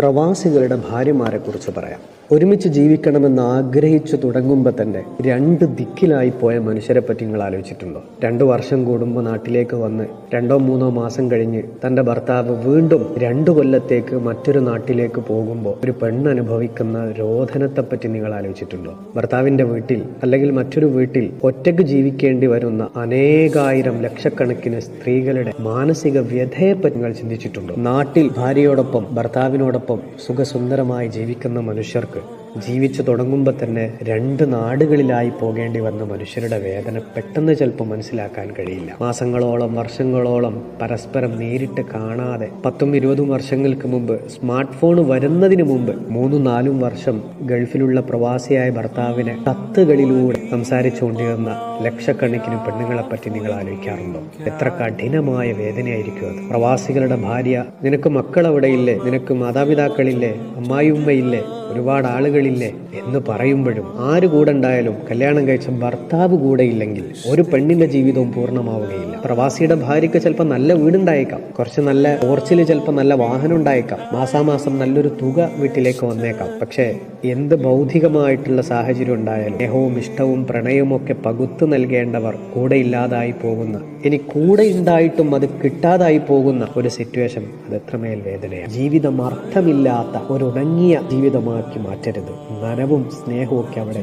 പ്രവാസികളുടെ ഭാര്യമാരെക്കുറിച്ച് പറയാം. ഒരുമിച്ച് ജീവിക്കണമെന്ന് ആഗ്രഹിച്ചു തുടങ്ങുമ്പോൾ തന്നെ രണ്ട് ദിക്കിലായി പോയ മനുഷ്യരെ പറ്റി നിങ്ങൾ ആലോചിച്ചിട്ടുണ്ടോ? 2 വർഷം കൂടുമ്പോൾ നാട്ടിലേക്ക് വന്ന് 2-3 മാസം കഴിഞ്ഞ് തൻ്റെ ഭർത്താവ് വീണ്ടും 2 കൊല്ലത്തേക്ക് മറ്റൊരു നാട്ടിലേക്ക് പോകുമ്പോൾ ഒരു പെണ്ണ് അനുഭവിക്കുന്ന രോദനത്തെപ്പറ്റി നിങ്ങൾ ആലോചിച്ചിട്ടുണ്ടോ? ഭർത്താവിൻ്റെ വീട്ടിൽ അല്ലെങ്കിൽ മറ്റൊരു വീട്ടിൽ ഒറ്റയ്ക്ക് ജീവിക്കേണ്ടി വരുന്ന അനേകായിരം ലക്ഷക്കണക്കിന് സ്ത്രീകളുടെ മാനസിക വ്യഥയെപ്പറ്റി നിങ്ങൾ ചിന്തിച്ചിട്ടുണ്ടോ? നാട്ടിൽ ഭാര്യയോടൊപ്പം ഭർത്താവിനോടൊപ്പം സുഖസുന്ദരമായി ജീവിക്കുന്ന മനുഷ്യർക്ക് ജീവിച്ചു തുടങ്ങുമ്പോൾ തന്നെ 2 നാടുകളിലായി പോകേണ്ടി വന്ന മനുഷ്യരുടെ വേദന പെട്ടെന്ന് ചിലപ്പോൾ മനസ്സിലാക്കാൻ കഴിയില്ല. മാസങ്ങളോളം വർഷങ്ങളോളം പരസ്പരം നേരിട്ട് കാണാതെ 10-20 വർഷങ്ങൾക്ക് മുമ്പ് സ്മാർട്ട് ഫോൺ വരുന്നതിന് മുമ്പ് 3-4 വർഷം ഗൾഫിലുള്ള പ്രവാസിയായ ഭർത്താവിനെ കത്തുകളിലൂടെ സംസാരിച്ചുകൊണ്ടിരുന്ന ലക്ഷക്കണക്കിന് പെണ്ണുങ്ങളെ പറ്റി നിങ്ങൾ ആലോചിക്കാറുണ്ടോ? എത്ര കഠിനമായ വേദനയായിരിക്കും അത്. പ്രവാസികളുടെ ഭാര്യ, നിനക്ക് മക്കളെവിടെയില്ലേ, നിനക്ക് മാതാപിതാക്കളില്ലേ, അമ്മായിയുമ്മയില്ലേ, ഒരുപാട് ആളുകളില്ലേ എന്ന് പറയുമ്പോഴും ആര് കൂടെ ഉണ്ടായാലും കല്യാണം കഴിച്ച ഭർത്താവ് കൂടെ ഇല്ലെങ്കിൽ ഒരു പെണ്ണിന്റെ ജീവിതവും പൂർണ്ണമാവുകയില്ല. പ്രവാസിയുടെ ഭാര്യയ്ക്ക് ചിലപ്പോൾ നല്ല വീടുണ്ടായേക്കാം, കുറച്ച് നല്ല പോർച്ചിൽ ചിലപ്പോൾ നല്ല വാഹനം ഉണ്ടായേക്കാം, മാസാമാസം നല്ലൊരു തുക വീട്ടിലേക്ക് വന്നേക്കാം. പക്ഷേ എന്ത് ഭൗതികമായിട്ടുള്ള സാഹചര്യം ഉണ്ടായാലും സ്നേഹവും ഇഷ്ടവും പ്രണയവും ഒക്കെ പകുത്തു നൽകേണ്ടവർ കൂടെ ഇല്ലാതായി പോകുന്ന, ഇനി കൂടെ ഉണ്ടായിട്ടും അത് കിട്ടാതായി പോകുന്ന ഒരു സിറ്റുവേഷൻ, അത് എത്രമേൽ വേദനയാണ്. ജീവിതം അർത്ഥമില്ലാത്ത ഒരു ഉണങ്ങിയ ജീവിതമാക്കി മാറ്റരുത്. നനവും സ്നേഹവും ഒക്കെ അവിടെ